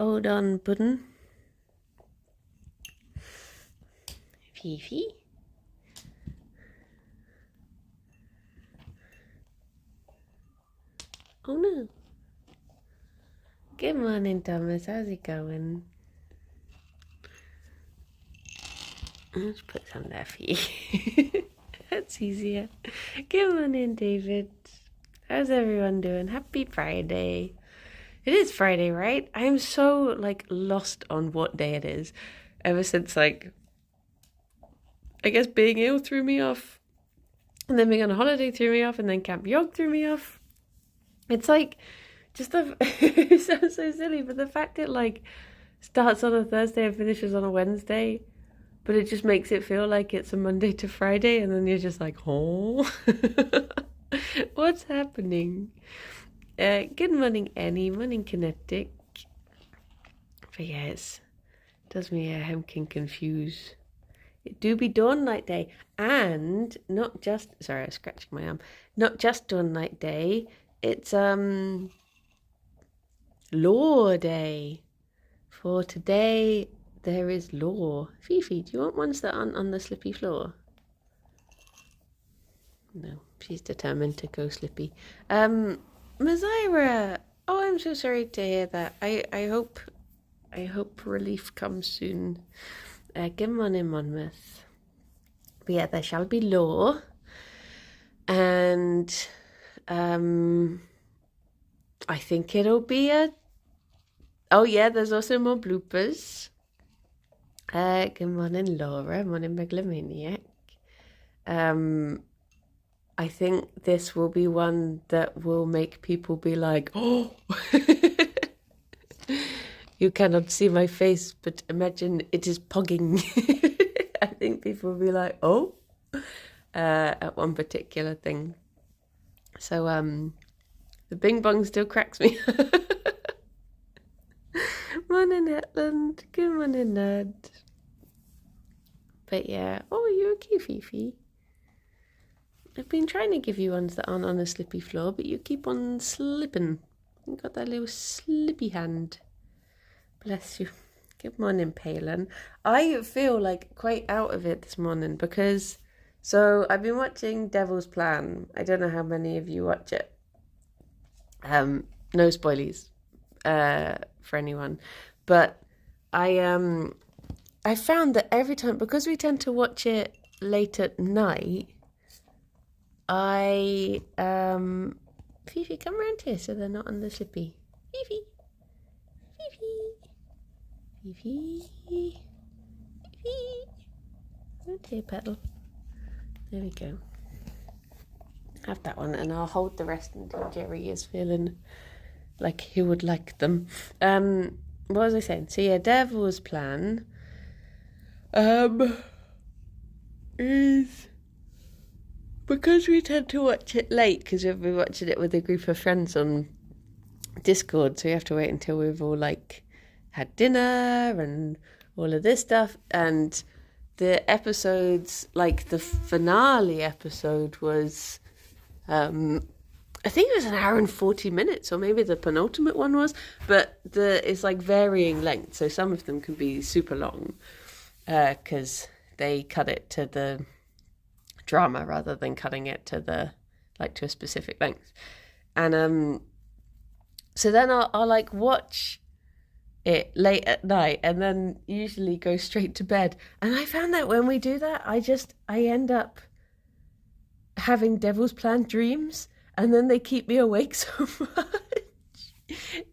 Hold on, Puddin. Fifi. Oh no. Good morning, Thomas. How's it going? Let's put some there for you. That's easier. Good morning, David. How's everyone doing? Happy Friday. It is Friday, right? I am so, lost on what day it is. Ever since, I guess being ill threw me off. And then being on a holiday threw me off. And then Camp Yog threw me off. It's it sounds so silly, but the fact it, starts on a Thursday and finishes on a Wednesday, but it just makes it feel like it's a Monday to Friday. And then you're just like, oh, what's happening? Good morning, Annie. Morning, Kinetic. But yes, does me hemkin confuse. It do be dawn light day, and not just. Sorry, I was scratching my arm. Not just dawn light day. It's law day. For today, there is law. Fifi, do you want ones that aren't on the slippy floor? No, she's determined to go slippy. Mazaira, oh, I'm so sorry to hear that. I hope relief comes soon. Good morning, Monmouth. But yeah, there shall be law, and I think it'll be oh yeah, there's also more bloopers. Good morning, Laura. Morning, Megalomaniac. I think this will be one that will make people be like, oh, you cannot see my face, but imagine it is pogging. I think people will be like, oh, at one particular thing. So, the bing bong still cracks me. Morning, Hetland. Good morning, Ned. But yeah, oh, you okay, Fifi? I've been trying to give you ones that aren't on a slippy floor, but you keep on slipping. You've got that little slippy hand. Bless you. Good morning, Palin. I feel quite out of it this morning because, so I've been watching Devil's Plan. I don't know how many of you watch it. No spoilies for anyone. But I found that every time, because we tend to watch it late at night, Fifi, come around here so they're not on the slippy. Fifi. Around here, petal. There we go. Have that one, and I'll hold the rest until Gerry is feeling like he would like them. What was I saying? So yeah, Devil's Plan is, because we tend to watch it late, because we've been watching it with a group of friends on Discord, so we have to wait until we've all had dinner and all of this stuff. And the episodes, the finale episode was, I think it was an hour and 40 minutes, or maybe the penultimate one was, but it's varying length. So some of them can be super long, because they cut it to the drama rather than cutting it to to a specific length. And so then I'll watch it late at night and then usually go straight to bed. And I found that when we do that, I end up having Devil's Plan dreams, and then they keep me awake so much.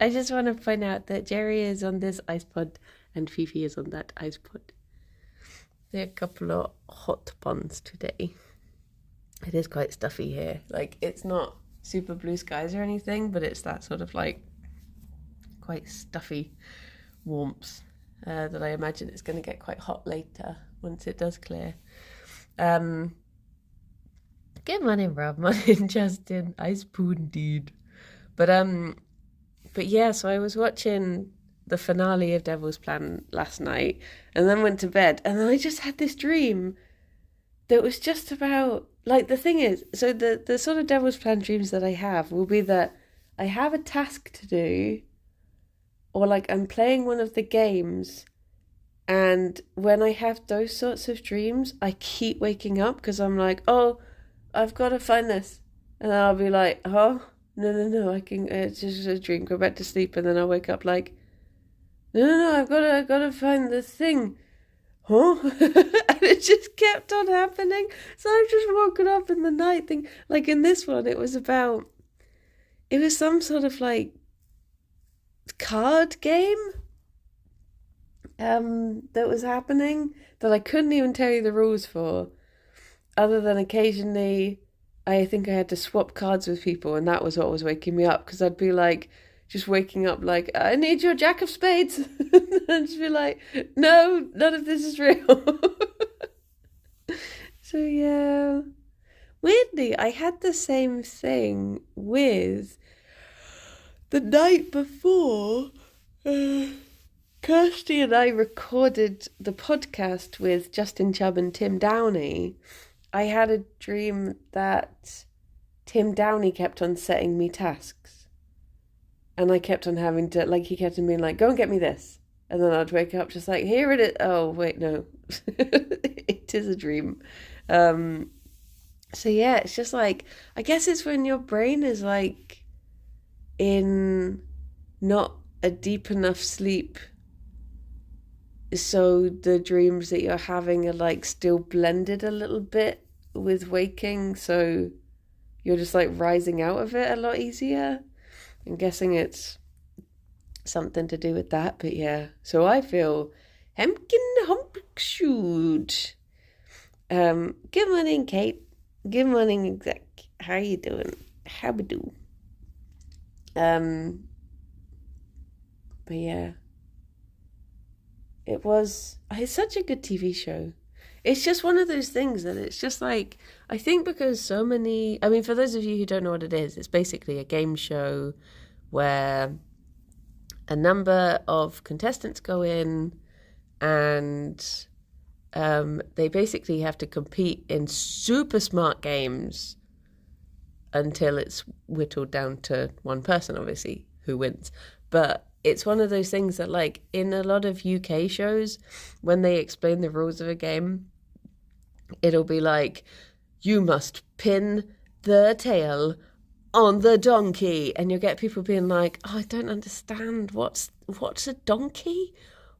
I just want to point out that Gerry is on this ice pod and Fifi is on that ice pod. They're a couple of hot buns today. It is quite stuffy here. It's not super blue skies or anything, but it's that sort of quite stuffy warmth that I imagine it's going to get quite hot later once it does clear. Good morning, Rob. Morning, Justin. Ice poo indeed. But yeah, so I was watching the finale of Devil's Plan last night and then went to bed, and then I just had this dream that was just about, the thing is, so the sort of Devil's Plan dreams that I have will be that I have a task to do, or like I'm playing one of the games, and when I have those sorts of dreams, I keep waking up because I'm like, oh, I've got to find this. And then I'll be like, oh, no, no, no, I can, it's just a dream, go back to sleep. And then I'll wake up like, no, no, no, I've got to find this thing. Huh? And it just kept on happening. So I've just woken up in the night thing. Like in this one, it was some sort of like card game that was happening that I couldn't even tell you the rules for, other than occasionally I think I had to swap cards with people, and that was what was waking me up, because I'd be like just waking up like, I need your jack of spades. And just be like, no, none of this is real. So yeah, weirdly I had the same thing with the night before Kirsty and I recorded the podcast with Justin Chubb and Tim Downey. I had a dream that Tim Downey kept on setting me tasks. And I kept on having to, like, he kept on being like, go and get me this. And then I'd wake up just like, here it is. Oh, wait, no. It is a dream. So yeah, it's just like, I guess it's when your brain is like in not a deep enough sleep, so the dreams that you're having are like still blended a little bit with waking, so you're just like rising out of it a lot easier. I'm guessing it's something to do with that, but yeah. So I feel hemkin humpshoot. Good morning, Kate. Good morning, exec. How are you doing? How we do? But yeah, it's such a good TV show. It's just one of those things that it's just like, I think because so many, I mean, for those of you who don't know what it is, it's basically a game show where a number of contestants go in and they basically have to compete in super smart games until it's whittled down to one person, obviously, who wins. But it's one of those things that, like, in a lot of UK shows, when they explain the rules of a game, it'll be like, you must pin the tail on the donkey. And you'll get people being like, oh, I don't understand. What's a donkey?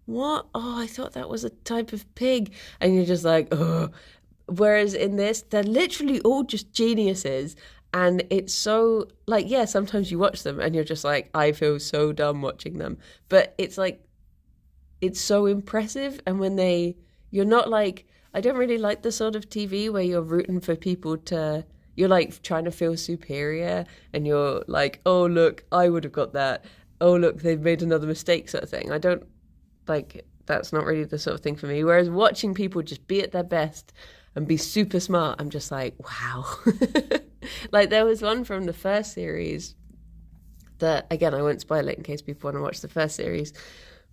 What? Oh, I thought that was a type of pig. And you're just like, oh. Whereas in this, they're literally all just geniuses. And it's so, like, yeah, sometimes you watch them and you're just like, I feel so dumb watching them. But it's like, it's so impressive. And when you're not like, I don't really like the sort of TV where you're rooting for people you're like trying to feel superior and you're like, oh, look, I would have got that. Oh, look, they've made another mistake sort of thing. I don't, like, that's not really the sort of thing for me. Whereas watching people just be at their best and be super smart, I'm just like, wow. Like, there was one from the first series that, again, I won't spoil it in case people want to watch the first series,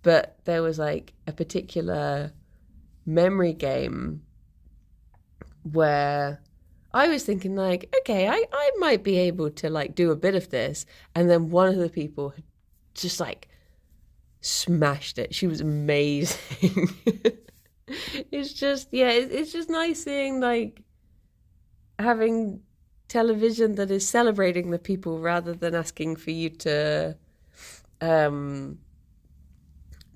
but there was like a particular memory game where I was thinking like, okay, I might be able to like do a bit of this. And then one of the people had just like smashed it. She was amazing. It's just, yeah, it's just nice seeing like having television that is celebrating the people rather than asking for you to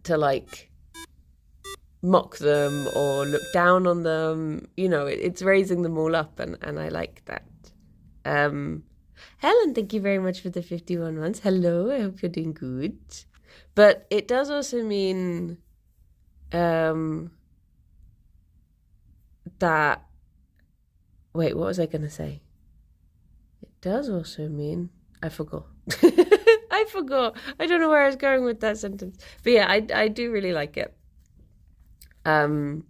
like mock them or look down on them. You know, it's raising them all up, and I like that. Helen, thank you very much for the 51 months. Hello, I hope you're doing good. But it does also mean that, wait, what was I going to say? It does also mean, I forgot. I forgot. I don't know where I was going with that sentence. But yeah, I do really like it. And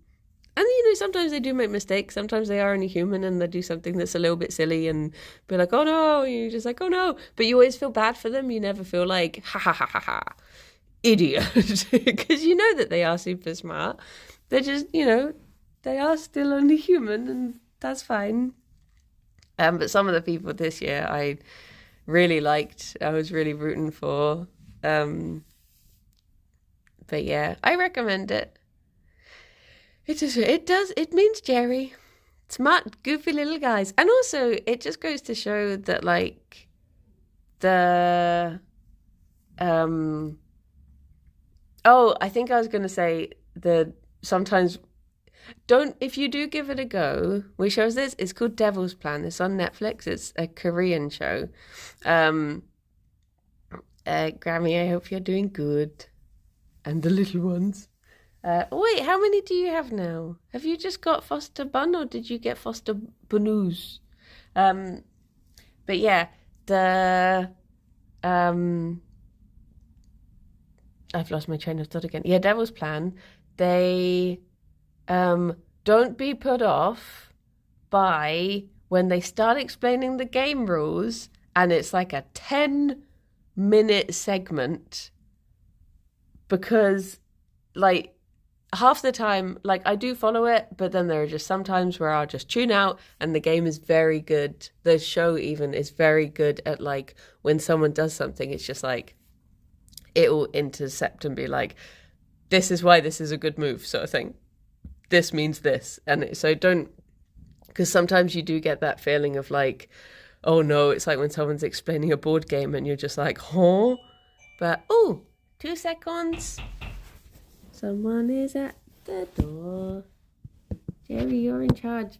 you know, sometimes they do make mistakes. Sometimes they are only human and they do something that's a little bit silly and be like, oh no, and you're just like, oh no. But you always feel bad for them. You never feel like, ha ha ha ha ha, idiot. Because you know that they are super smart. They're just, you know, they are still only human, and that's fine. But some of the people this year I really liked. I was really rooting for. But yeah, I recommend it. It means Gerry. Smart, goofy little guys. And also, it just goes to show that, like, the, I think I was going to say sometimes, if you do give it a go, we shows this, it's called Devil's Plan. It's on Netflix. It's a Korean show. Grammy, I hope you're doing good. And the little ones. Wait, how many do you have now? Have you just got foster bun or did you get foster bunus? But yeah, I've lost my train of thought again. Yeah, Devil's Plan. They don't be put off by when they start explaining the game rules and it's like a 10-minute segment, because like half the time, like I do follow it, but then there are just some times where I'll just tune out, and the game is very good. The show even is very good at, like, when someone does something, it's just like it'll intercept and be like, this is why this is a good move, sort of thing. This means this. And so don't, because sometimes you do get that feeling of like, oh no, it's like when someone's explaining a board game and you're just like, huh? But, 2 seconds. Someone is at the door. Gerry, you're in charge.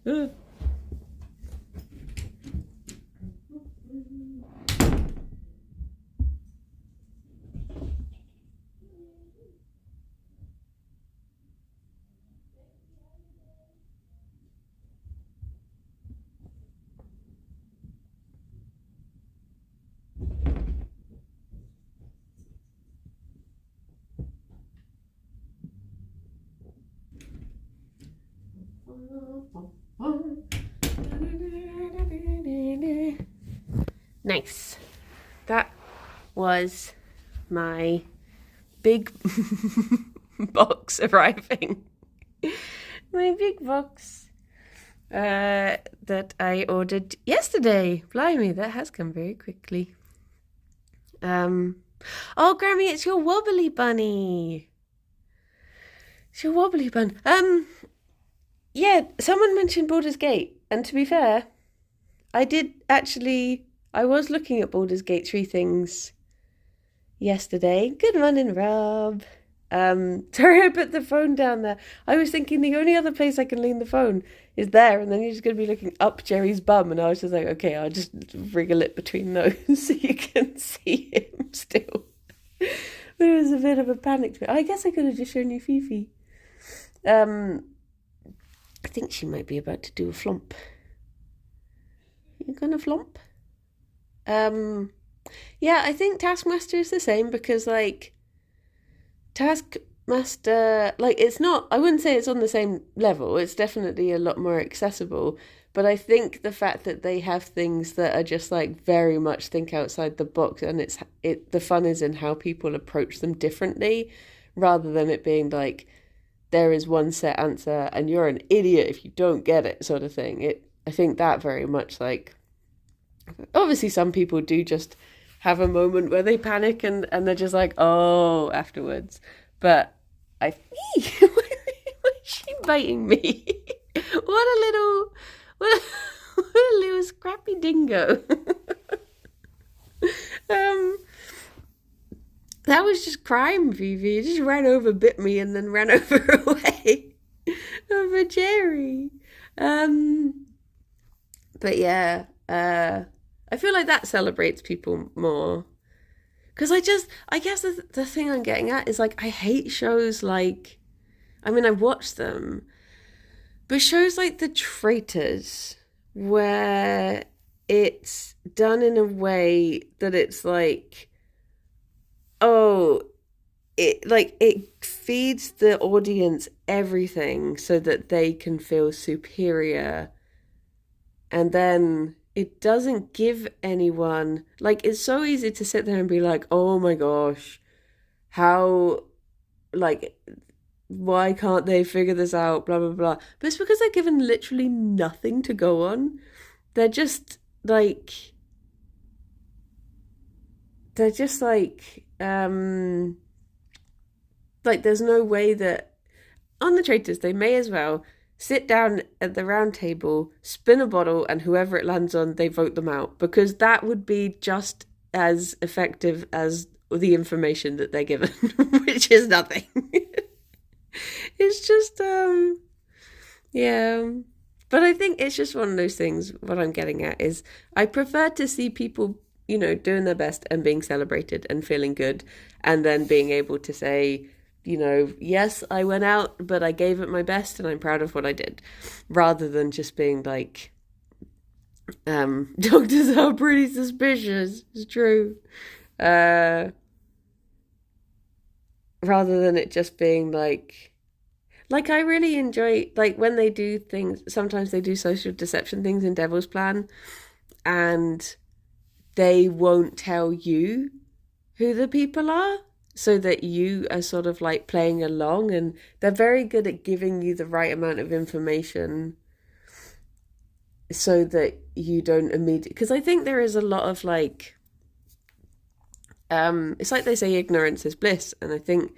Nice. That was my big box arriving. My big box that I ordered yesterday. Blimey, that has come very quickly. Oh, Grammy, it's your wobbly bunny. It's your wobbly bun. Yeah, someone mentioned Baldur's Gate, and to be fair, I was looking at Baldur's Gate 3 things yesterday. Good morning, Rob. Sorry I put the phone down there. I was thinking the only other place I can lean the phone is there, and then you're just going to be looking up Gerry's bum, and I was just like, okay, I'll just wriggle it between those so you can see him still. But it was a bit of a panic. I guess I could have just shown you Fifi. I think she might be about to do a flomp. You gonna flomp? Yeah, I think Taskmaster is the same, because like Taskmaster, like, it's not, I wouldn't say it's on the same level. It's definitely a lot more accessible, but I think the fact that they have things that are just like very much think outside the box, and the fun is in how people approach them differently, rather than it being like there is one set answer and you're an idiot if you don't get it, sort of thing. I think that very much, like, obviously some people do just have a moment where they panic and they're just like, oh, afterwards. But why is she biting me? What a little scrappy dingo. That was just crime, Vivi. It just ran over, bit me, and then ran over away. Over Gerry. But yeah, I feel like that celebrates people more. Because I guess the thing I'm getting at is, like, I hate shows like, I mean, I watch them, but shows like The Traitors, where it's done in a way that it's like, it feeds the audience everything so that they can feel superior, and then it doesn't give anyone, like, it's so easy to sit there and be like, oh my gosh, how, like, why can't they figure this out, blah blah blah. But it's because they're given literally nothing to go on. They're just like Like, there's no way that on the traitors, they may as well sit down at the round table, spin a bottle, and whoever it lands on, they vote them out, because that would be just as effective as the information that they're given, which is nothing. It's just, yeah. But I think it's just one of those things. What I'm getting at is I prefer to see people, doing their best and being celebrated and feeling good, and then being able to say, yes, I went out, but I gave it my best and I'm proud of what I did, rather than just being like, doctors are pretty suspicious. It's true. Rather than it just being like I really enjoy, like, when they do things, sometimes they do social deception things in Devil's Plan, and they won't tell you who the people are, so that you are sort of like playing along, and they're very good at giving you the right amount of information so that you don't immediately, because I think there is a lot of like, it's like they say ignorance is bliss, and I think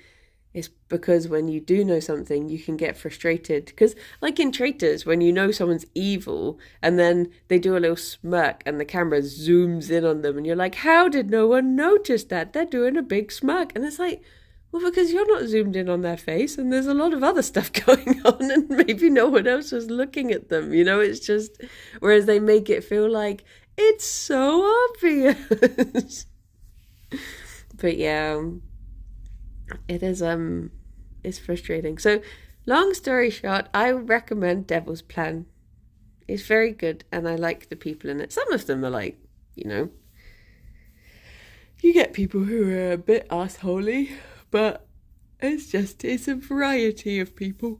it's because when you do know something, you can get frustrated. Because, like in Traitors, when you know someone's evil and then they do a little smirk and the camera zooms in on them and you're like, how did no one notice that? They're doing a big smirk. And it's like, well, because you're not zoomed in on their face and there's a lot of other stuff going on and maybe no one else was looking at them. It's just, whereas they make it feel like it's so obvious. But yeah, it is, it's frustrating. So, long story short, I recommend Devil's Plan. It's very good, and I like the people in it. Some of them are like, you get people who are a bit assholey, but it's a variety of people.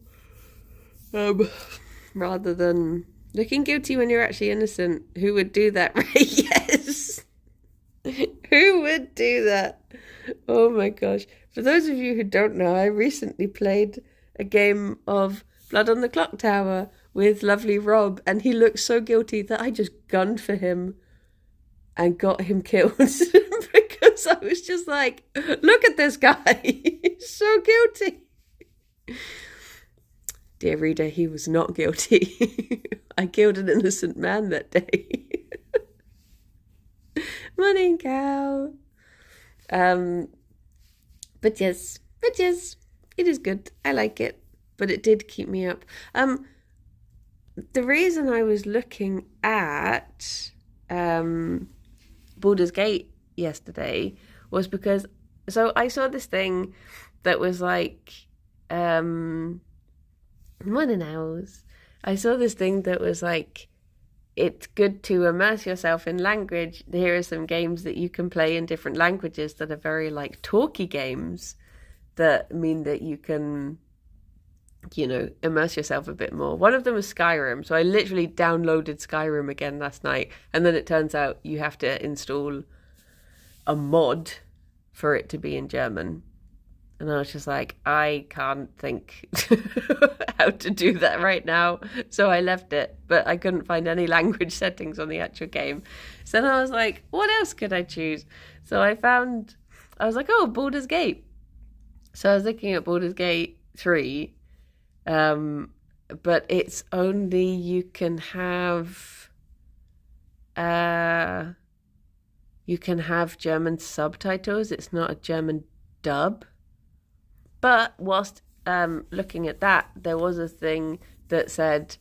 Rather than looking guilty when you're actually innocent. Who would do that, right? Yes. Who would do that? Oh my gosh. For those of you who don't know, I recently played a game of Blood on the Clock Tower with lovely Rob, and he looked so guilty that I just gunned for him and got him killed because I was just like, look at this guy. He's so guilty. Dear reader, he was not guilty. I killed an innocent man that day. Morning, cow. But yes, it is good. I like it, but it did keep me up. The reason I was looking at Baldur's Gate yesterday was because, so I saw this thing that was like, morning owls. I saw this thing that was like, it's good to immerse yourself in language. Here are some games that you can play in different languages that are very like talky games that mean that you can, immerse yourself a bit more. One of them was Skyrim. So I literally downloaded Skyrim again last night. And then it turns out you have to install a mod for it to be in German. And I was just like, I can't think how to do that right now. So I left it, but I couldn't find any language settings on the actual game. So then I was like, what else could I choose? So I was like, oh, Baldur's Gate. So I was looking at Baldur's Gate 3, but it's only you can have German subtitles. It's not a German dub. But whilst looking at that, there was a thing that said,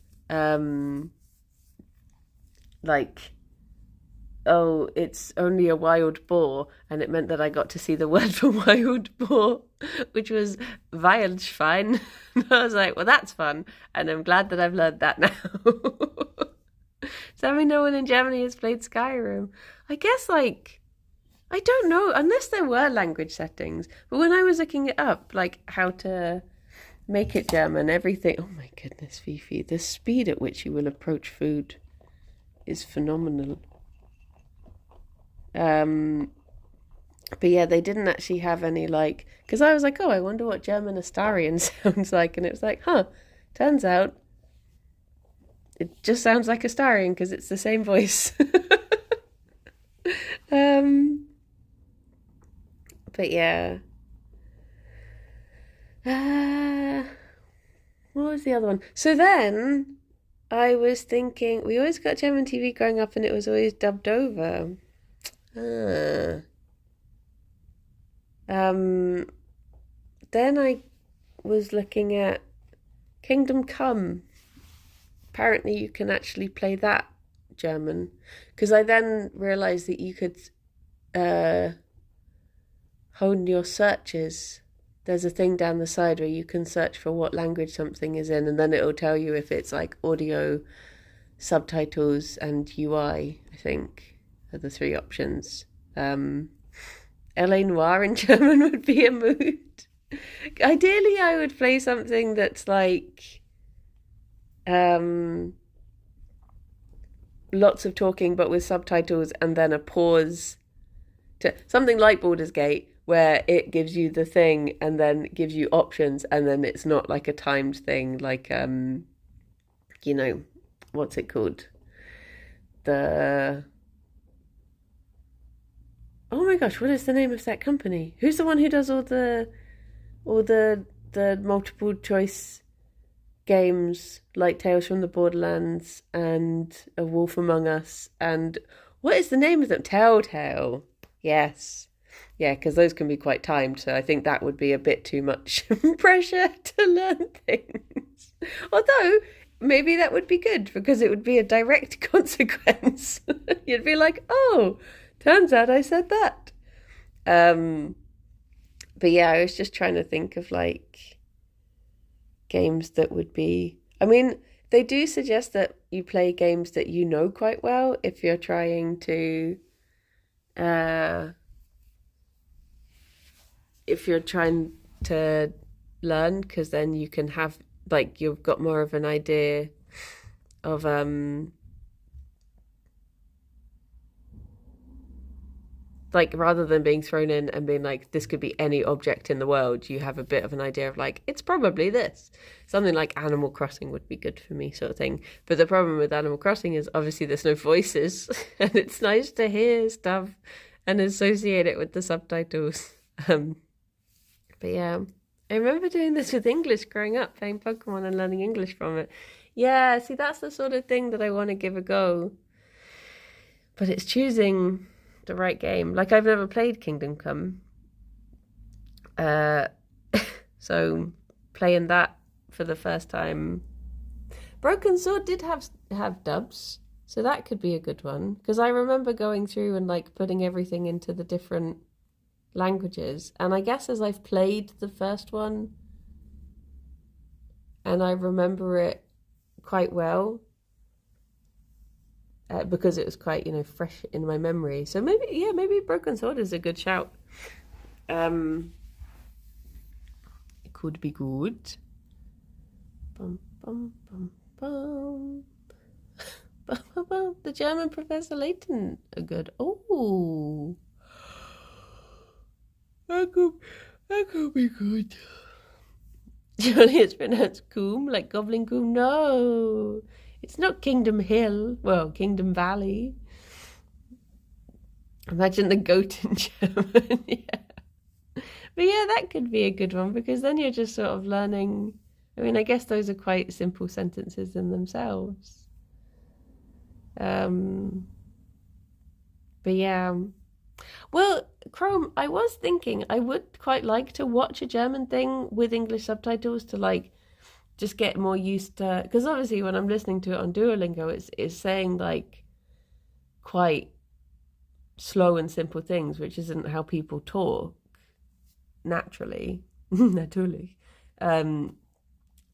oh, it's only a wild boar, and it meant that I got to see the word for wild boar, which was Wildschwein. And I was like, well, that's fun, and I'm glad that I've learned that now. So no one in Germany has played Skyrim. I guess, I don't know, unless there were language settings. But when I was looking it up, how to make it German, everything... Oh my goodness, Fifi. The speed at which you will approach food is phenomenal. But yeah, they didn't actually have any, because I was like, oh, I wonder what German Astarian sounds like. And it was like, turns out it just sounds like Astarian because it's the same voice. But yeah. Uh, what was the other one? So then I was thinking, we always got German TV growing up and it was always dubbed over. Ah. Um, then I was looking at Kingdom Come. Apparently you can actually play that German. Because I then realised that you could hone your searches. There's a thing down the side where you can search for what language something is in, and then it'll tell you if it's like audio, subtitles, and UI, I think, are the three options. LA Noir in German would be a mood. Ideally, I would play something that's like lots of talking but with subtitles and then a pause to something like Baldur's Gate where it gives you the thing and then gives you options and then it's not like a timed thing like you know, what's it called? The Oh my gosh, what is the name of that company? Who's the one who does all the multiple choice games like Tales from the Borderlands and A Wolf Among Us and what is the name of them? Telltale. Yes. Yeah, because those can be quite timed, so I think that would be a bit too much pressure to learn things. Although, maybe that would be good because it would be a direct consequence. You'd be like, oh, turns out I said that. Um, but yeah, I was just trying to think of like games that would be. I mean, they do suggest that you play games that you know quite well if you're trying to. If you're trying to learn, because then you can have like you've got more of an idea of like rather than being thrown in and being like this could be any object in the world, you have a bit of an idea of like it's probably this. Something like Animal Crossing would be good for me, sort of thing. But the problem with Animal Crossing is obviously there's no voices and it's nice to hear stuff and associate it with the subtitles. But yeah, I remember doing this with English growing up, playing Pokemon and learning English from it. Yeah, see, that's the sort of thing that I want to give a go. But it's choosing the right game. Like, I've never played Kingdom Come. So playing that for the first time. Broken Sword did have dubs, so that could be a good one. Because I remember going through and like putting everything into the different languages, and I guess as I've played the first one and I remember it quite well because it was quite, you know, fresh in my memory. So maybe Broken Sword is a good shout. It could be good. Bum, bum, bum, bum. The German Professor Layton are good. Oh, that could be good. Surely it's pronounced Coombe, like Goblin Coombe. No, it's not Kingdom Hill. Well, Kingdom Valley. Imagine the goat in German. Yeah. But yeah, that could be a good one because then you're just sort of learning. I mean, I guess those are quite simple sentences in themselves. But yeah. Well, Chrome, I was thinking I would quite like to watch a German thing with English subtitles to like just get more used to, because obviously when I'm listening to it on Duolingo, it's saying like quite slow and simple things, which isn't how people talk naturally. Naturally.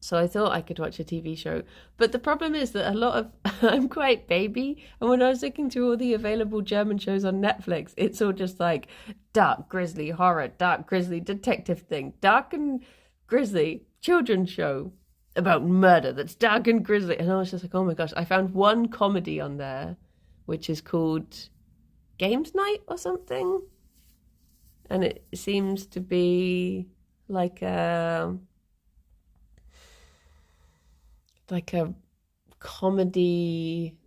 So I thought I could watch a TV show. But the problem is that a lot of I'm quite baby, and when I was looking through all the available German shows on Netflix, it's all just like dark, grisly horror, dark, grisly detective thing, dark and grisly children's show about murder that's dark and grisly. And I was just like, oh my gosh, I found one comedy on there, which is called Games Night or something. And it seems to be like a comedy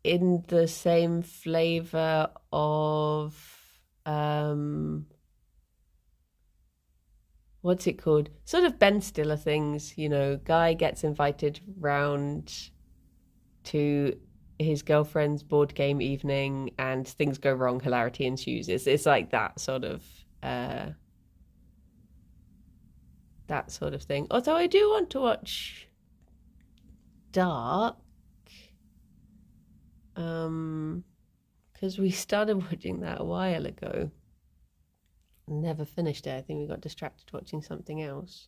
in the same flavor of what's it called? Sort of Ben Stiller things, you know, guy gets invited round to his girlfriend's board game evening and things go wrong, hilarity ensues. It's like that sort of thing. Although I do want to watch Dark, because we started watching that a while ago. Never finished it. I think we got distracted watching something else.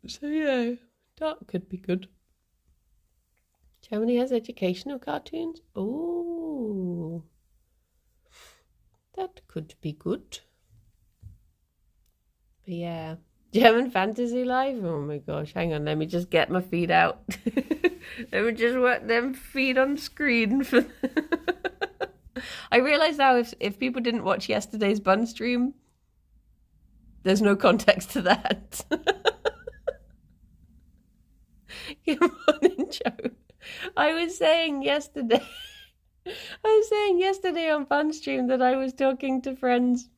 So yeah, Dark could be good. Germany has educational cartoons? Oh, that could be good. But yeah, German Fantasy Life? Oh my gosh, hang on, let me just get my feet out. Let me just work them feet on screen. I realise now if people didn't watch yesterday's bun stream, there's no context to that. Good morning, Joe. I was saying yesterday on Fun Stream that I was talking to friends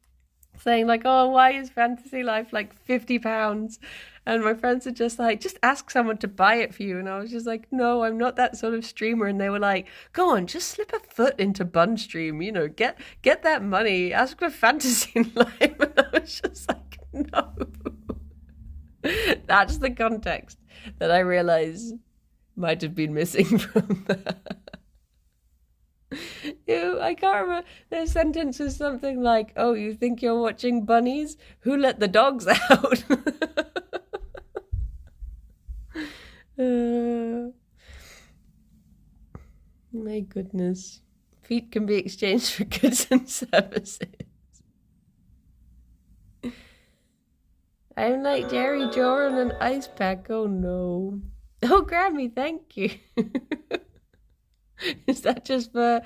saying like, oh, why is Fantasy Life like £50? And my friends are just like, just ask someone to buy it for you. And I was just like, no, I'm not that sort of streamer. And they were like, go on, just slip a foot into Bun Stream, you know, get that money, ask for Fantasy Life. And I was just like, no. That's the context that I realize might have been missing from that. I can't remember. Their sentence was something like, oh, you think you're watching bunnies? Who let the dogs out? My goodness. Feet can be exchanged for goods and services. I'm like Jerry Jaw on an ice pack. Oh no. Oh, Grammy, thank you. Is that just for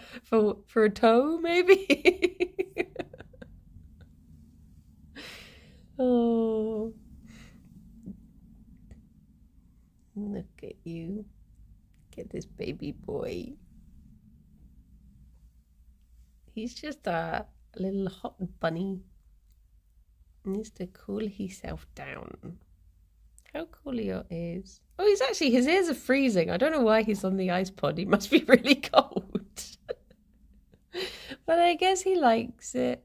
a toe, maybe? Oh. Look at you. Get this baby boy. He's just a little hot bunny. He needs to cool himself down. How cool are your ears? Oh, his ears are freezing. I don't know why he's on the ice pod. He must be really cold. But I guess he likes it.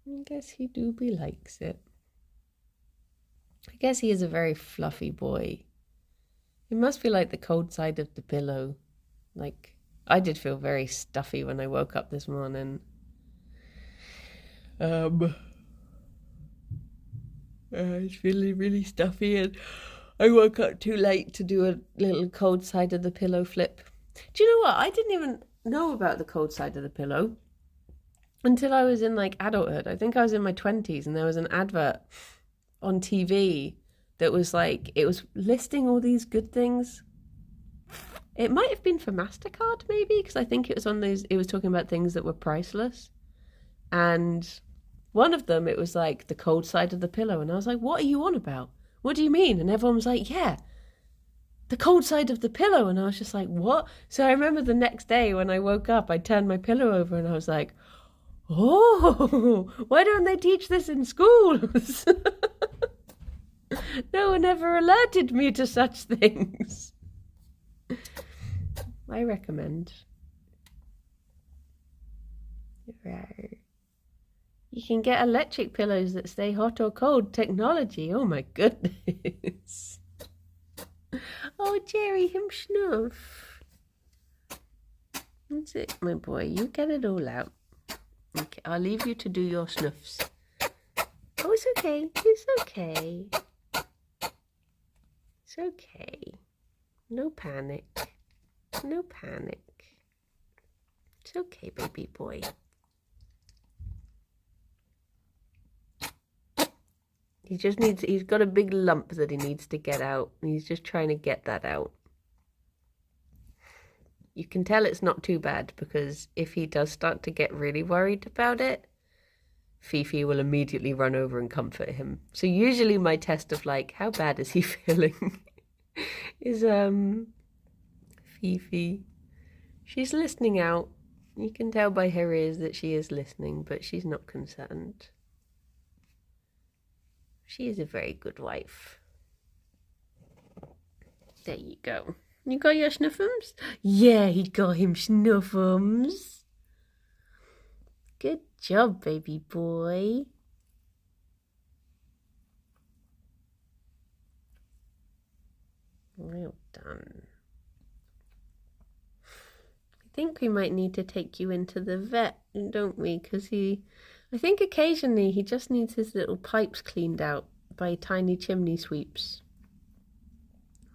I guess he likes it. I guess he is a very fluffy boy. It must be like the cold side of the pillow. Like, I did feel very stuffy when I woke up this morning. I was feeling really stuffy and I woke up too late to do a little cold side of the pillow flip. Do you know what? I didn't even know about the cold side of the pillow until I was in like adulthood. I think I was in my 20s and there was an advert on TV that was like, it was listing all these good things. It might have been for MasterCard maybe, because I think it was on those, it was talking about things that were priceless. And one of them, it was like the cold side of the pillow. And I was like, what are you on about? What do you mean? And everyone was like, yeah, the cold side of the pillow. And I was just like, what? So I remember the next day when I woke up, I turned my pillow over and I was like, oh, why don't they teach this in schools? No one ever alerted me to such things. I recommend. Right. You can get electric pillows that stay hot or cold. Technology. Oh my goodness. Oh, Jerry, him snuff. That's it, my boy. You get it all out. Okay, I'll leave you to do your snuffs. Oh, it's okay. It's okay. It's okay. No panic. No panic. It's okay, baby boy. He's got a big lump that he needs to get out. And he's just trying to get that out. You can tell it's not too bad because if he does start to get really worried about it, Fifi will immediately run over and comfort him. So usually my test of like, how bad is he feeling is Fifi. She's listening out You can tell by her ears that she is listening, but she's not concerned. She is a very good wife. There you go. You got your snuffums? Yeah, he got him snuffums. Good job, baby boy. Well done. I think we might need to take you into the vet, don't we? Because I think occasionally he just needs his little pipes cleaned out by tiny chimney sweeps.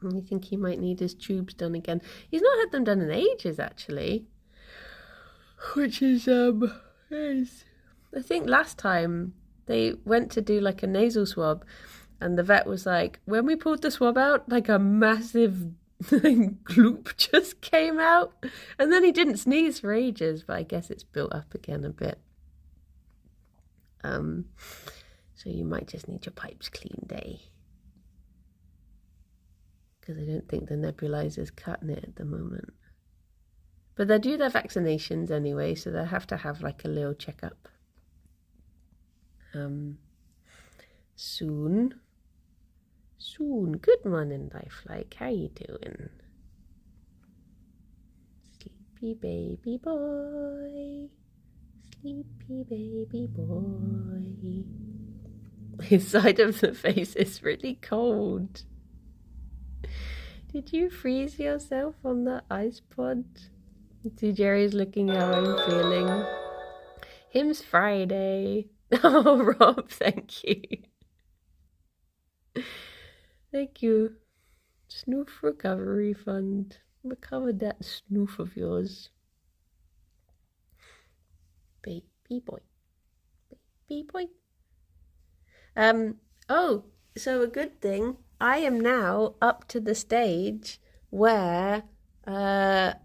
And I think he might need his tubes done again. He's not had them done in ages, actually. Which is, I think last time they went to do like a nasal swab, and the vet was like, when we pulled the swab out, like a massive gloop just came out. And then he didn't sneeze for ages, but I guess it's built up again a bit. So you might just need your pipes cleaned, eh? Because I don't think the nebulizer's cutting it at the moment. But they do their vaccinations anyway, so they'll have to have like a little checkup. Soon. Good morning, Lifelike. How you doing? Sleepy baby boy. Sleepy baby boy. His side of the face is really cold. Did you freeze yourself on the ice pod? See, Gerry's looking how I'm feeling. Him's Friday. Oh, Rob, thank you. Thank you. Snoof Recovery Fund. Recovered that snoof of yours. Baby boy. Baby boy. Oh, so a good thing. I am now up to the stage where the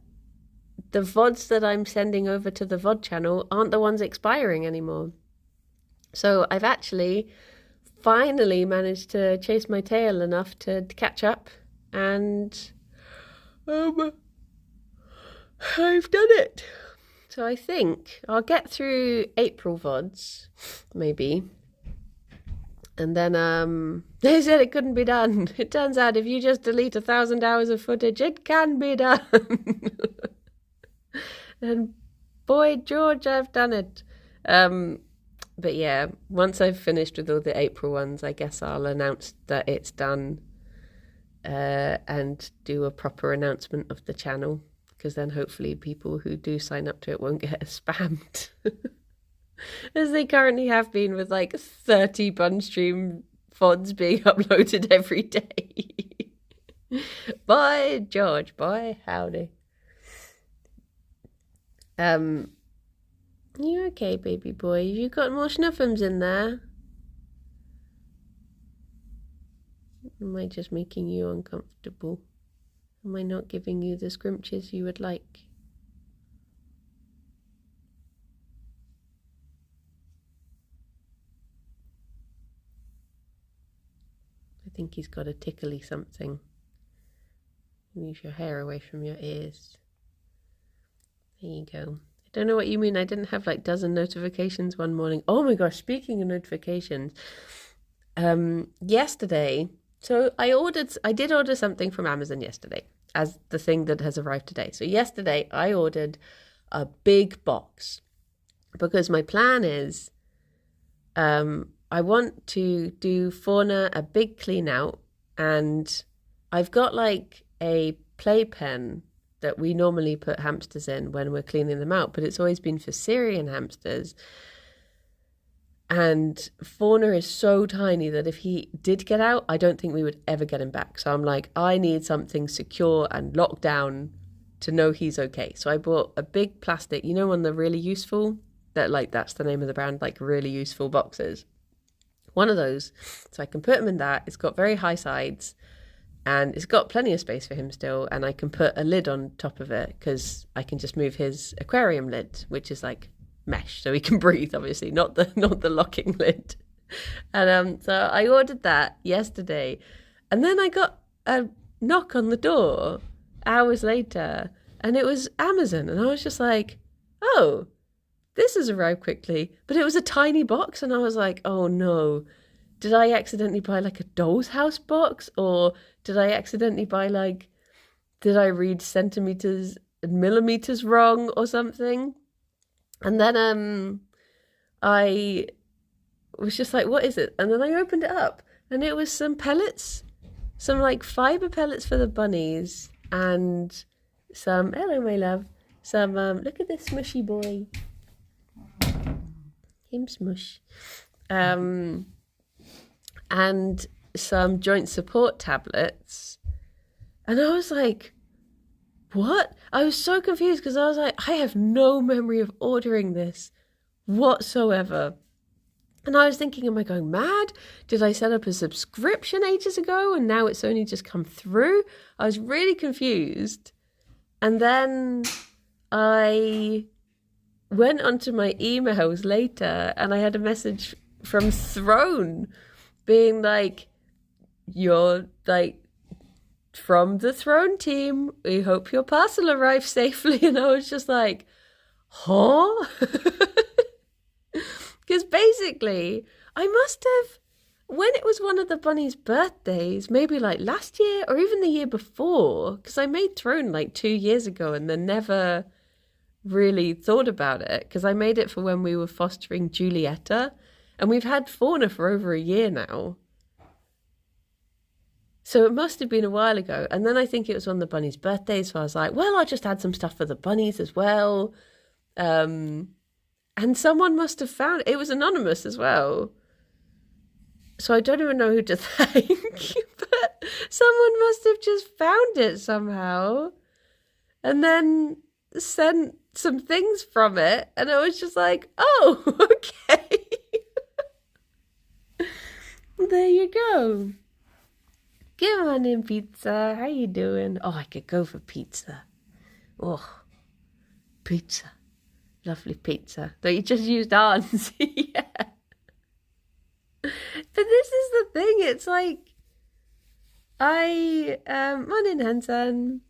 VODs that I'm sending over to the VOD channel aren't the ones expiring anymore. So I've actually finally managed to chase my tail enough to catch up, and I've done it. So I think I'll get through April VODs, maybe. And then they said it couldn't be done. It turns out if you just delete 1,000 hours of footage, it can be done. And boy, George, I've done it. But yeah, once I've finished with all the April ones, I guess I'll announce that it's done and do a proper announcement of the channel, because then hopefully people who do sign up to it won't get spammed. As they currently have been with like 30 Bunstream VODs being uploaded every day. Bye, George. Bye, howdy. You okay, baby boy? Have you got more snuffums in there? Am I just making you uncomfortable? Am I not giving you the scrunches you would like? I think he's got a tickly something. Move your hair away from your ears. There you go. I don't know what you mean. I didn't have like dozen notifications one morning. Oh my gosh, speaking of notifications, yesterday, so I did order something from Amazon yesterday as the thing that has arrived today. So yesterday I ordered a big box because my plan is, I want to do fauna a big clean out, and I've got like a playpen that we normally put hamsters in when we're cleaning them out, but it's always been for Syrian hamsters. And Fauna is so tiny that if he did get out, I don't think we would ever get him back. So I'm like, I need something secure and locked down to know he's okay. So I bought a big plastic, you know, one of the really useful, that's the name of the brand, like really useful boxes. One of those, so I can put him in that. It's got very high sides, and it's got plenty of space for him still, and I can put a lid on top of it because I can just move his aquarium lid, which is like mesh, so he can breathe, obviously, not the locking lid. And so I ordered that yesterday, and then I got a knock on the door hours later, and it was Amazon, and I was just like, oh, this has arrived quickly. But it was a tiny box, and I was like, oh no. Did I accidentally buy like a doll's house box? Or did I accidentally buy like, did I read centimeters and millimeters wrong or something? And then I was just like, what is it? And then I opened it up, and it was some pellets, some like fiber pellets for the bunnies, and some, hello my love, some, look at this smushy boy. Him smush. And some joint support tablets. And I was like, what? I was so confused because I was like, I have no memory of ordering this whatsoever. And I was thinking, am I going mad? Did I set up a subscription ages ago and now it's only just come through? I was really confused. And then I went onto my emails later and I had a message from Throne being like, you're like, from the Throne team, we hope your parcel arrives safely. And I was just like, huh? Because basically, I must have, when it was one of the bunnies' birthdays, maybe like last year or even the year before, because I made Throne like 2 years ago and then never really thought about it, because I made it for when we were fostering Julietta, and we've had Fauna for over a year now. So it must have been a while ago. And then I think it was on the bunnies' birthday. So I was like, well, I'll just add some stuff for the bunnies as well. And someone must have found it. It was anonymous as well. So I don't even know who to thank. But someone must have just found it somehow. And then sent some things from it. And I was just like, oh, okay. There you go. Good morning, pizza. How you doing? Oh, I could go for pizza. Oh, pizza. Lovely pizza. Though you just used arms. Yeah. But this is the thing. It's like, morning, Hanson.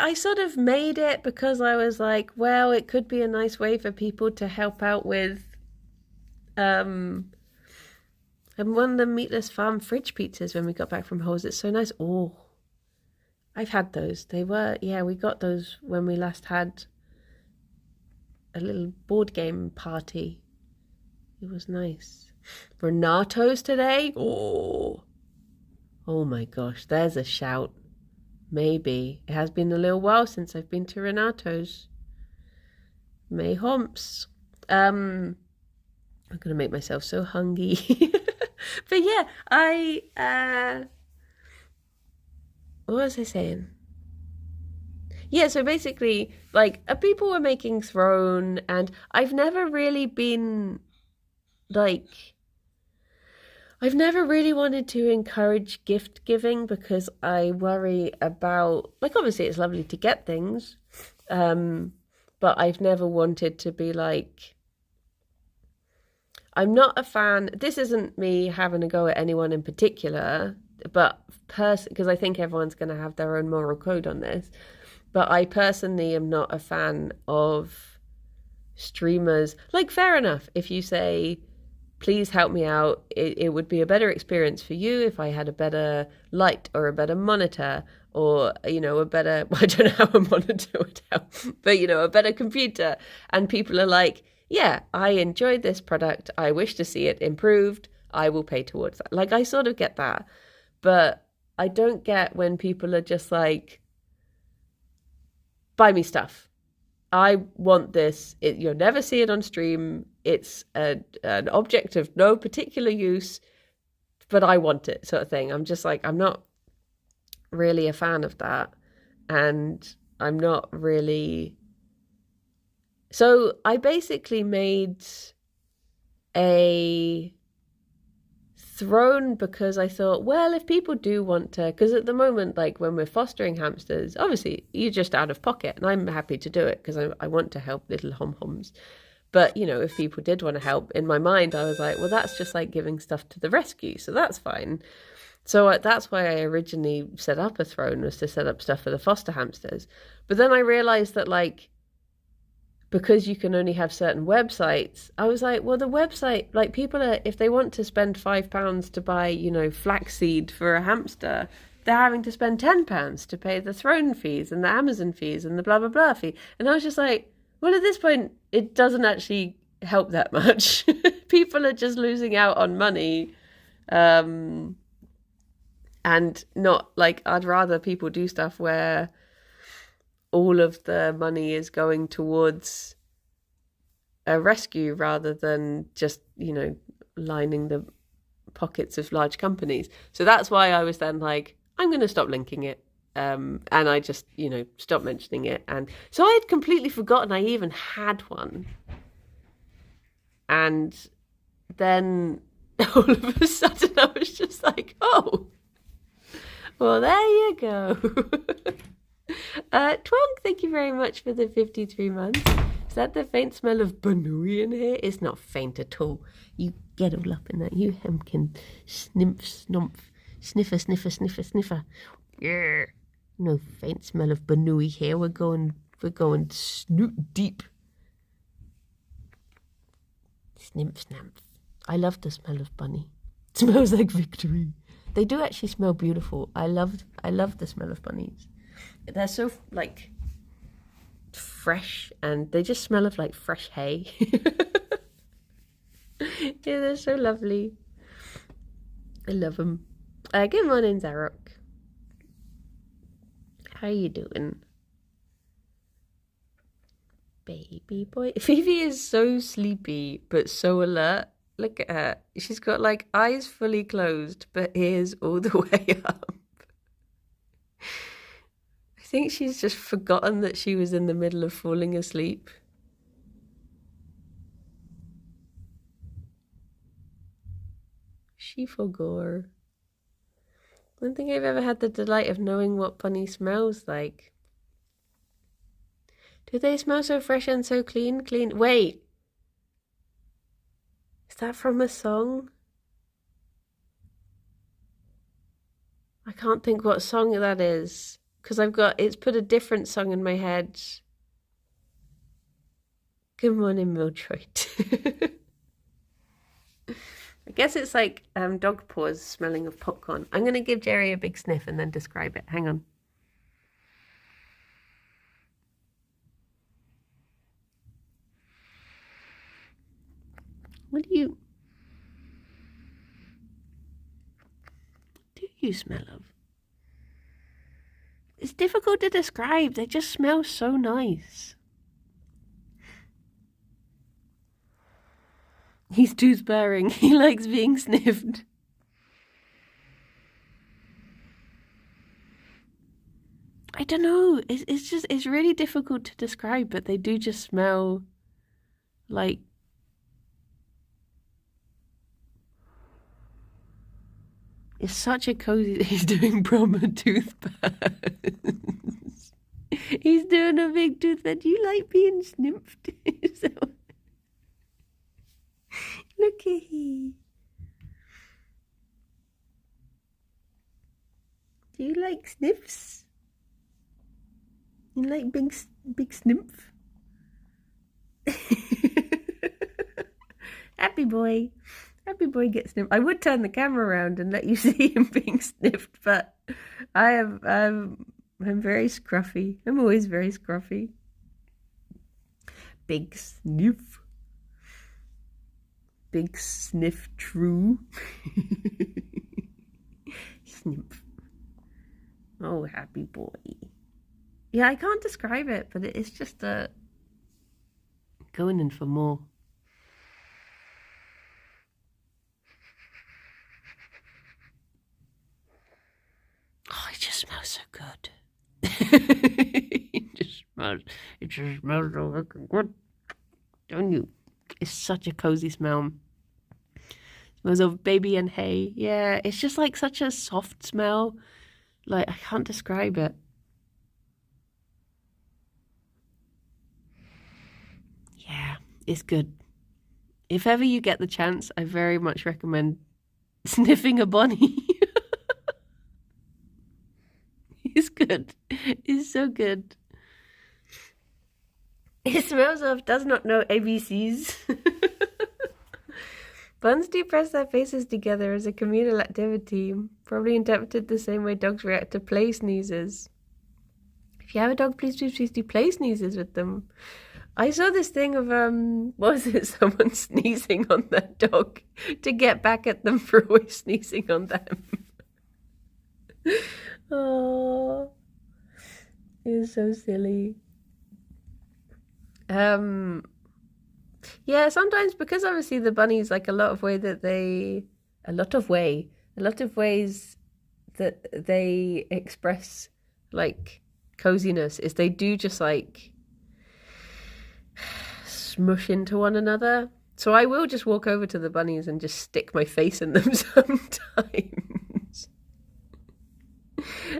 I sort of made it because I was like, well, it could be a nice way for people to help out with, and one of the meatless farm fridge pizzas when we got back from Halls. It's so nice. Oh, I've had those. They were, we got those when we last had a little board game party. It was nice. Renato's today. Oh my gosh, there's a shout. Maybe. It has been a little while since I've been to Renato's. May humps. I'm going to make myself so hungry. But yeah, what was I saying? Yeah, so basically, like, people were making Throne, and I've never really been, like, I've never really wanted to encourage gift giving because I worry about, like, obviously it's lovely to get things, but I've never wanted to be like, I'm not a fan. This isn't me having a go at anyone in particular, but because I think everyone's going to have their own moral code on this. But I personally am not a fan of streamers. Like, fair enough, if you say, please help me out, it would be a better experience for you if I had a better light or a better monitor or, a better, I don't know how a monitor would help, but, a better computer. And people are like, yeah, I enjoyed this product. I wish to see it improved. I will pay towards that. Like, I sort of get that. But I don't get when people are just like, buy me stuff. I want this. You'll never see it on stream. It's an object of no particular use, but I want it, sort of thing. I'm just like, I'm not really a fan of that. And I'm not really... So I basically made a Throne because I thought, well, if people do want to, because at the moment, like when we're fostering hamsters, obviously you're just out of pocket, and I'm happy to do it because I want to help little hom-homs. But, if people did want to help, in my mind, I was like, well, that's just like giving stuff to the rescue, so that's fine. So that's why I originally set up a throne, was to set up stuff for the foster hamsters. But then I realized that, like, because you can only have certain websites, I was like, well, the website, like, people are, if they want to spend £5 to buy, you know, flaxseed for a hamster, they're having to spend £10 to pay the throne fees and the Amazon fees and the blah, blah, blah fee. And I was just like, well, at this point, it doesn't actually help that much. People are just losing out on money. And not, like, I'd rather people do stuff where all of the money is going towards a rescue rather than just, you know, lining the pockets of large companies. So that's why I was then like, I'm going to stop linking it. And I just, you know, stopped mentioning it. And so I had completely forgotten I even had one. And then all of a sudden I was just like, oh, well, there you go. Twonk, thank you very much for the 53 months. Is that the faint smell of banui in here? It's not faint at all. You get all up in that. You hemkin. Sniff, snomp. Sniffer, sniffer, sniffer, sniffer. Yeah. No faint smell of banui here. We're going snoot deep. Snimp, snamp. I love the smell of bunny. It smells like victory. They do actually smell beautiful. I love the smell of bunnies. They're so, like, fresh, and they just smell of, like, fresh hay. Yeah, they're so lovely. I love them. Good morning, Zarok. How you doing? Baby boy. Fifi is so sleepy, but so alert. Look at her. She's got, like, eyes fully closed, but ears all the way up. I think she's just forgotten that she was in the middle of falling asleep. She forgot. I don't think I've ever had the delight of knowing what bunny smells like. Do they smell so fresh and so clean? Wait. Is that from a song? I can't think what song that is. Because it's put a different song in my head. Good morning, Mildred. I guess it's like dog paws smelling of popcorn. I'm going to give Gerry a big sniff and then describe it. Hang on. What do you smell of? It's difficult to describe. They just smell so nice. He's tooth bearing. He likes being sniffed. I don't know. It's really difficult to describe, but they do just smell like it's such a cozy. He's doing proper tooth burns. He's doing a big tooth burn. Do you like being sniffed? Look at he. Do you like sniffs? You like big sniff? Happy boy. Happy boy gets sniffed. I would turn the camera around and let you see him being sniffed, but I'm very scruffy. I'm always very scruffy. Big sniff. Big sniff true. Sniff. Oh, happy boy. Yeah, I can't describe it, but it's just going in for more. Oh, it just smells so good. It just smells so fucking good. Don't you? It's such a cozy smell. Smells of baby and hay. Yeah, it's just like such a soft smell. Like, I can't describe it. Yeah, it's good. If ever you get the chance, I very much recommend sniffing a bunny. He's good. He's so good. He smells of does not know ABCs. Buns do press their faces together as a communal activity, probably interpreted the same way dogs react to play sneezes. If you have a dog, please do play sneezes with them. I saw this thing of, what was it, someone sneezing on their dog to get back at them for always sneezing on them. Oh, it was so silly. Yeah, sometimes because obviously the bunnies, like a lot of ways that they express like coziness is they do just like smush into one another. So I will just walk over to the bunnies and just stick my face in them sometimes.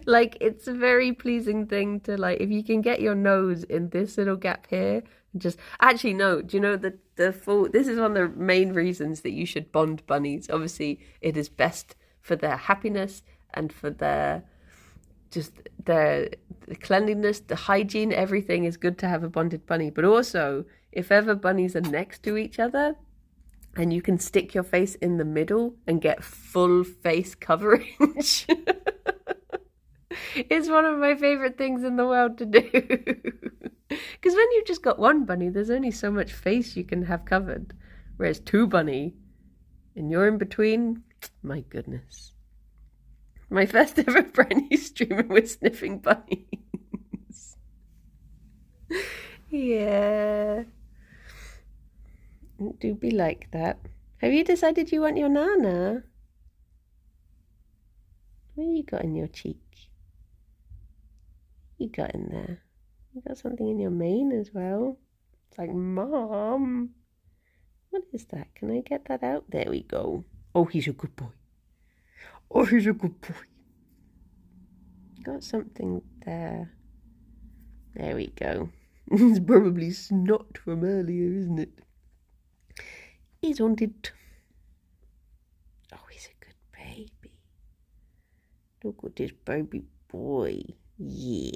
Like, it's a very pleasing thing to, like, if you can get your nose in this little gap here, just actually no, do you know the this is one of the main reasons that you should bond bunnies. Obviously it is best for their happiness and for their cleanliness, the hygiene, everything is good to have a bonded bunny. But also, if ever bunnies are next to each other and you can stick your face in the middle and get full face coverage, it's one of my favorite things in the world to do. Because when you've just got one bunny, there's only so much face you can have covered. Whereas two bunny, and you're in between, my goodness. My first ever brand new streaming with sniffing bunnies. Yeah. It do be like that. Have you decided you want your nana? What you got in your cheek? You got in there? You got something in your mane as well? It's like, Mom, what is that? Can I get that out? There we go. Oh, he's a good boy. Oh, he's a good boy. Got something there. There we go. It's probably snot from earlier, isn't it? He's on it. Oh, he's a good baby. Look at this baby boy. Yeah.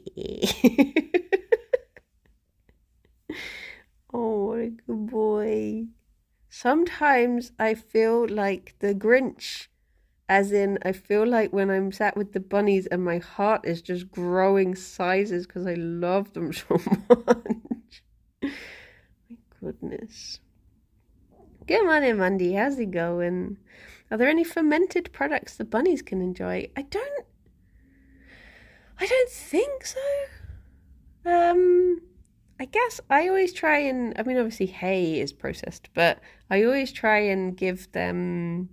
Oh, what a good boy. Sometimes I feel like the Grinch. As in, I feel like when I'm sat with the bunnies and my heart is just growing sizes because I love them so much. My goodness. Good morning, Mandy. How's it going? Are there any fermented products the bunnies can enjoy? I don't think so. I guess I always try and, I mean, obviously hay is processed, but I always try and give them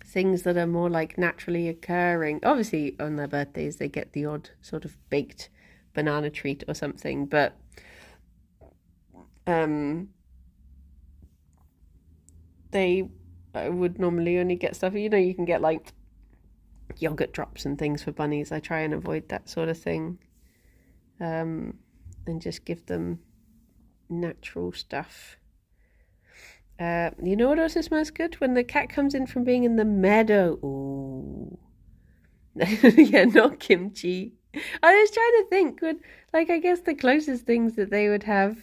things that are more like naturally occurring. Obviously on their birthdays they get the odd sort of baked banana treat or something, but they would normally only get stuff, you know, you can get like yogurt drops and things for bunnies. I try and avoid that sort of thing, and just give them natural stuff. You know what also smells good? When the cat comes in from being in the meadow. Ooh. Yeah, not kimchi. I was trying to think, I guess the closest things that they would have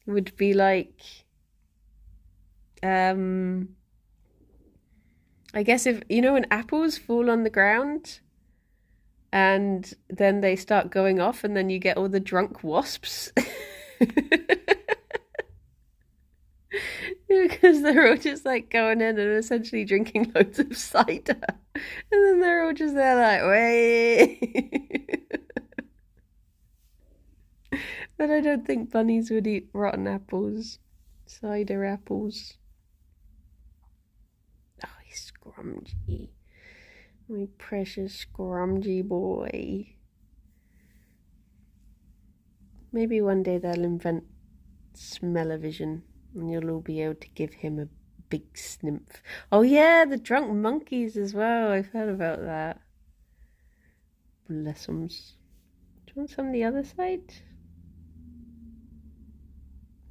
would be like, I guess if, you know, when apples fall on the ground and then they start going off and then you get all the drunk wasps. Because they're all just like going in and essentially drinking loads of cider. And then they're all just there like, wait. But I don't think bunnies would eat rotten apples. Cider apples. Oh, he's scrumgy. My precious scrumgy boy. Maybe one day they'll invent smell-o-vision. And you'll all be able to give him a big sniff. Oh yeah, the drunk monkeys as well. I've heard about that. Bless 'em. Do you want some on the other side?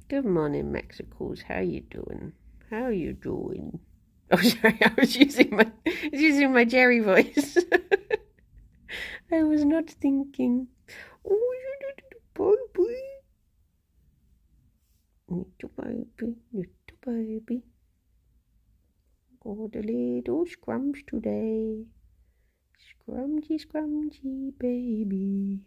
Good morning, Mexicals. How you doing? How you doing? Oh, sorry, I was using my Gerry voice. I was not thinking. Oh, baby. Little baby, little baby. Got a little scrumps today. Scrumgy, scrumgy baby.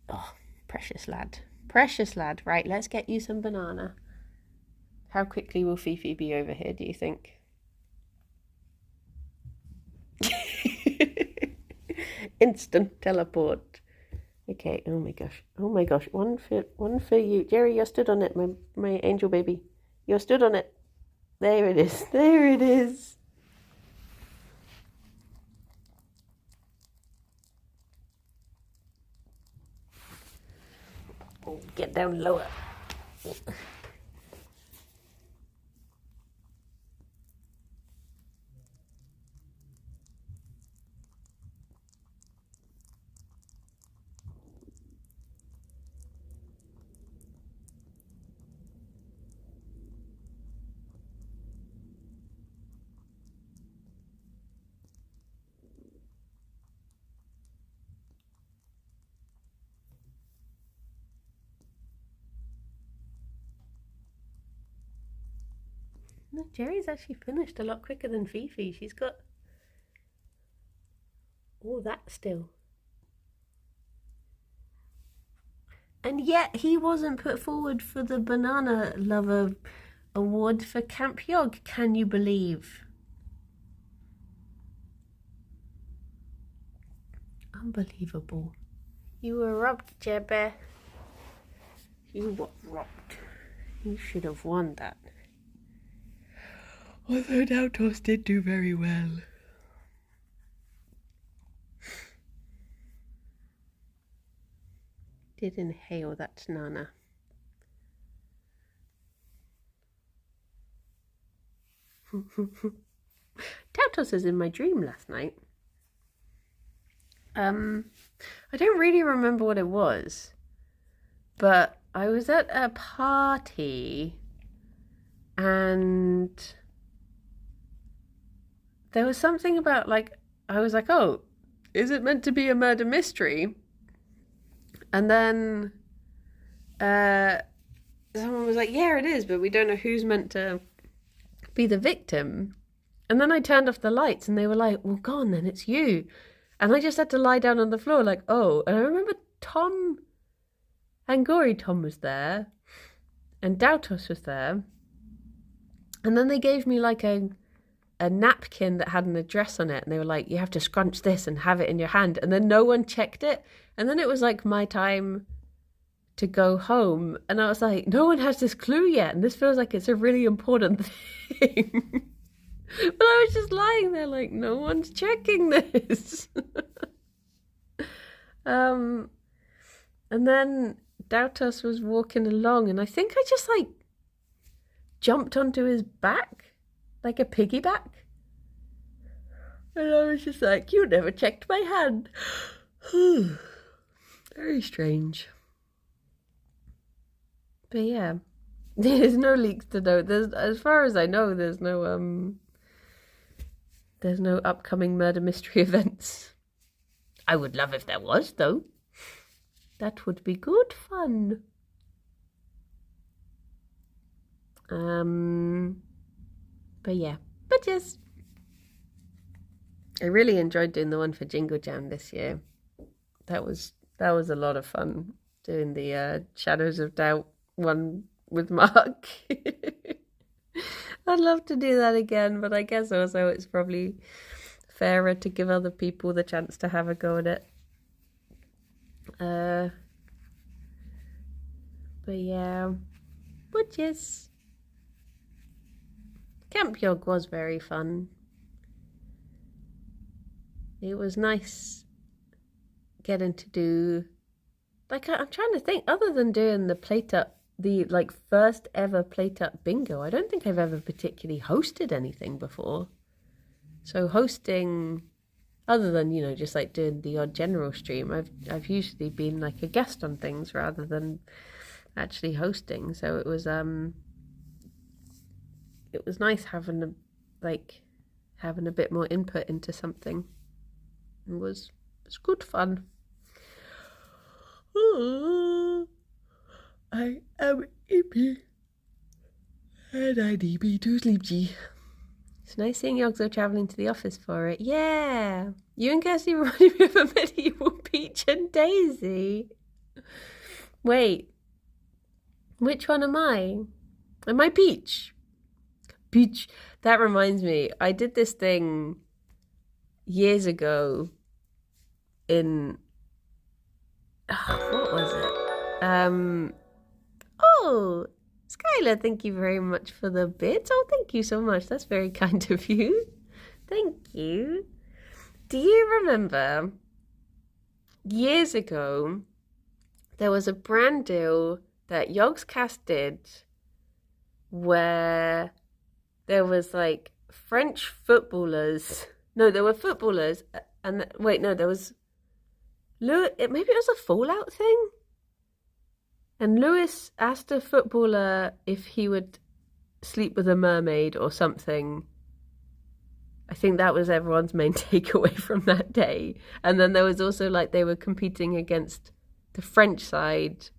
Oh, precious lad. Precious lad. Right, let's get you some banana. How quickly will Fifi be over here, do you think? Instant teleport. Okay, oh my gosh. Oh my gosh. One for you. Gerry, you're stood on it, my angel baby. You're stood on it. There it is. There it is. Oh, get down lower. No, Gerry's actually finished a lot quicker than Fifi. She's got all that still. And yet he wasn't put forward for the Banana Lover Award for Camp Yog. Can you believe? Unbelievable. You were robbed, Jebbe. You were robbed. You should have won that. Although Doutos did do very well. Did inhale that nana. Doutos was in my dream last night. I don't really remember what it was, but I was at a party and there was something about, like, I was like, oh, is it meant to be a murder mystery? And then someone was like, yeah, it is, but we don't know who's meant to be the victim. And then I turned off the lights and they were like, well, go on then, it's you. And I just had to lie down on the floor like, oh. And I remember Tom, Angori Tom was there and Doutos was there. And then they gave me like a napkin that had an address on it. And they were like, you have to scrunch this and have it in your hand. And then no one checked it. And then it was like my time to go home. And I was like, no one has this clue yet. And this feels like it's a really important thing. But I was just lying there like, no one's checking this. And then Doutos was walking along and I think I just like jumped onto his back, like a piggyback. And I was just like, you never checked my hand. Very strange. But yeah, there's no leaks to know. There's, as far as I know, there's no upcoming murder mystery events. I would love if there was, though. That would be good fun. But yeah, but yes, I really enjoyed doing the one for Jingle Jam this year. That was a lot of fun doing the Shadows of Doubt one with Mark. I'd love to do that again, but I guess also it's probably fairer to give other people the chance to have a go at it. But yeah, but yes, Camp Yog was very fun. It was nice getting to do, like, I'm trying to think, other than doing the plate up, the like first ever plate up bingo, I don't think I've ever particularly hosted anything before. So hosting, other than, you know, just like doing the odd general stream, I've usually been like a guest on things rather than actually hosting. So it was nice having a bit more input into something It was good fun. Oh, I am sleepy. And I need me to sleep, G. It's nice seeing Yogzo travelling to the office for it. Yeah. You and Kirsty reminded me of a medieval Peach and Daisy. Wait. Which one am I? Am I Peach? Peach. That reminds me. I did this thing years ago in... what was it? Oh... Skylar, thank you very much for the bits. Oh, thank you so much. That's very kind of you. Thank you. Do you remember years ago there was a brand deal that Yogscast did where there was like French footballers. No, there were footballers and there was maybe it was a Fallout thing. And Lewis asked a footballer if he would sleep with a mermaid or something. I think that was everyone's main takeaway from that day. And then there was also like they were competing against the French side,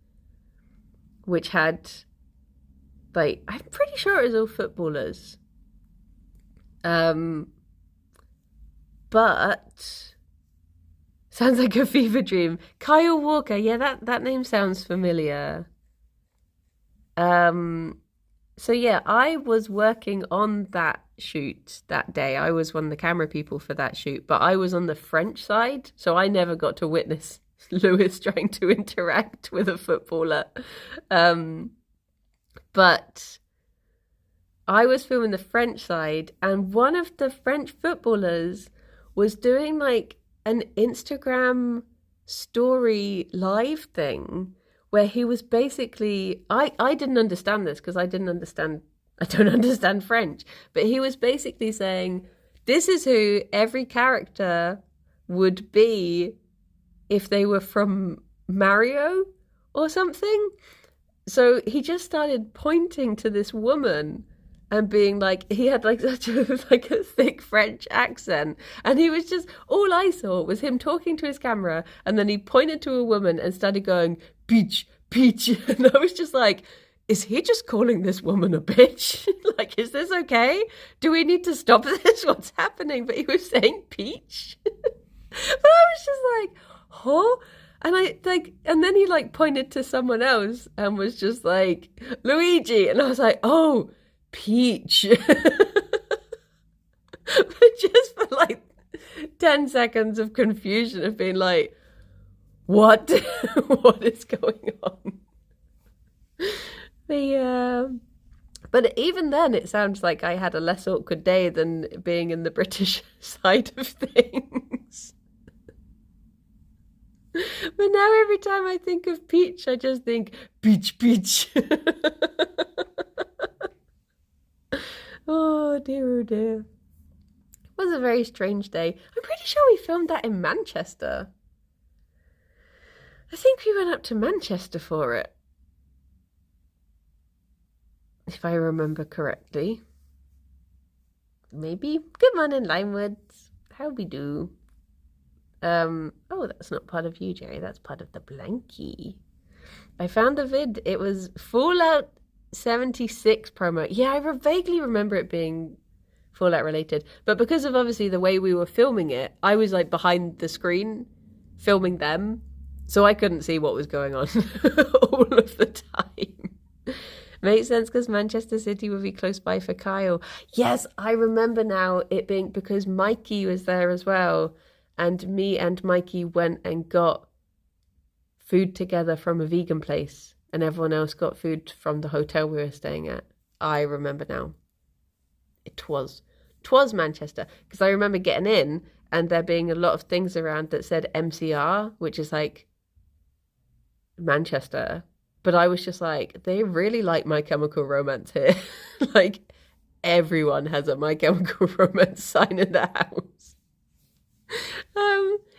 which had like, I'm pretty sure it was all footballers. But sounds like a fever dream. Kyle Walker, yeah, that name sounds familiar. So yeah, I was working on that shoot that day. I was one of the camera people for that shoot, but I was on the French side, so I never got to witness Lewis trying to interact with a footballer. But I was filming the French side, and one of the French footballers was doing like an Instagram story live thing where he was basically, I didn't understand this because I don't understand French, but he was basically saying, this is who every character would be if they were from Mario or something. So he just started pointing to this woman and being like, he had like such a thick French accent, and he was just, all I saw was him talking to his camera, and then he pointed to a woman and started going, peach, peach, and I was just like, is he just calling this woman a bitch? Like, is this okay? Do we need to stop this? What's happening? But he was saying peach. But I was just like, huh? And then he like pointed to someone else and was just like, Luigi, and I was like, oh, Peach. But just for like 10 seconds of confusion of being like, what? What is going on? But even then it sounds like I had a less awkward day than being in the British side of things. But now every time I think of Peach, I just think, Peach, Peach. Oh dear, oh dear. It was a very strange day. I'm pretty sure we filmed that in Manchester. I think we went up to Manchester for it. If I remember correctly. Maybe. Good morning, Limewoods. How we do? Oh, that's not part of you, Gerry. That's part of the blankie. I found a vid. It was Fallout 76 promo. Yeah, I vaguely remember it being Fallout related, but because of obviously the way we were filming it, I was like behind the screen filming them, so I couldn't see what was going on all of the time. Makes sense because Manchester City would be close by for Kyle. Yes, I remember now it being because Mikey was there as well, and me and Mikey went and got food together from a vegan place, and everyone else got food from the hotel we were staying at. I remember now. It was Manchester, because I remember getting in and there being a lot of things around that said MCR, which is like Manchester. But I was just like, they really like My Chemical Romance here. Like, everyone has a My Chemical Romance sign in the house.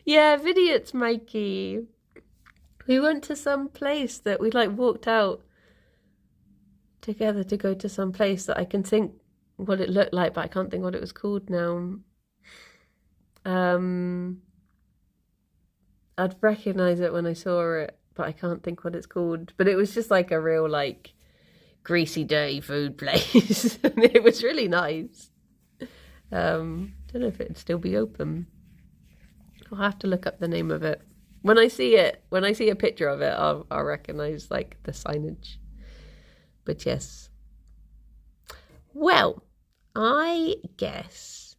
Yeah, Vidiots, Mikey. We went to some place that we like walked out together to go to some place that I can think what it looked like, but I can't think what it was called now. I'd recognise it when I saw it, but I can't think what it's called. But it was just like a real like greasy, dirty food place, and it was really nice. Don't know if it'd still be open. I'll have to look up the name of it. When I see a picture of it, I'll recognise like the signage. But yes. Well, I guess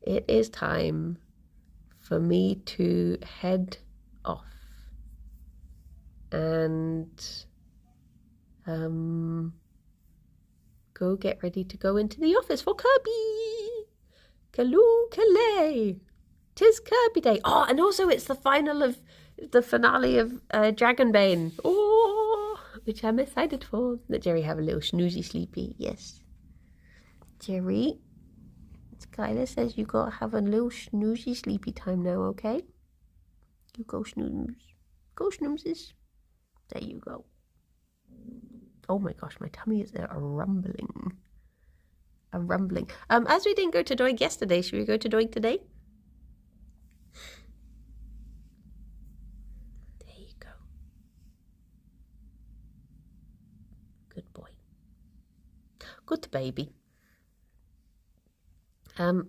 it is time for me to head off and go get ready to go into the office for Kirby. Kaloo Kalay. 'Tis Kirby Day. Oh, and also it's the finale of Dragonbane. Oh, which I'm excited for. Let Gerry have a little snoozy sleepy. Yes. Gerry, Skylar says you gotta have a little snoozy sleepy time now, okay? You go snooze. Go snoozes. There you go. Oh my gosh, my tummy is a rumbling. A rumbling. As we didn't go to Doig yesterday, should we go to Doig today? There you go. Good boy. Good baby.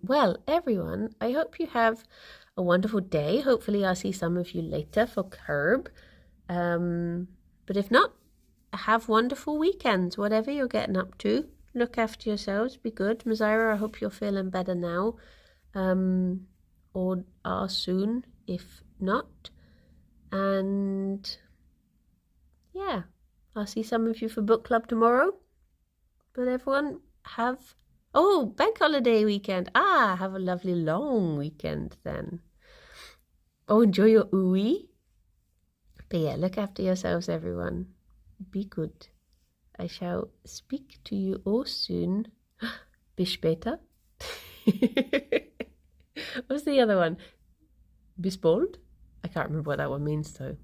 Well, everyone, I hope you have a wonderful day. Hopefully I'll see some of you later for Curb. But if not, have wonderful weekends, whatever you're getting up to. Look after yourselves, be good. Mazira, I hope you're feeling better now. Or are soon, if not. And yeah, I'll see some of you for book club tomorrow. But everyone have... Oh, bank holiday weekend. Have a lovely long weekend then. Oh, enjoy your ooey. But yeah, look after yourselves, everyone. Be good. I shall speak to you all soon. Bis später. What's the other one? Bis bald? I can't remember what that one means though.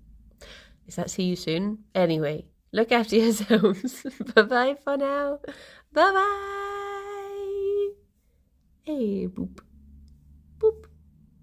Is that see you soon? Anyway, look after yourselves. Bye-bye for now. Bye-bye. Hey, boop.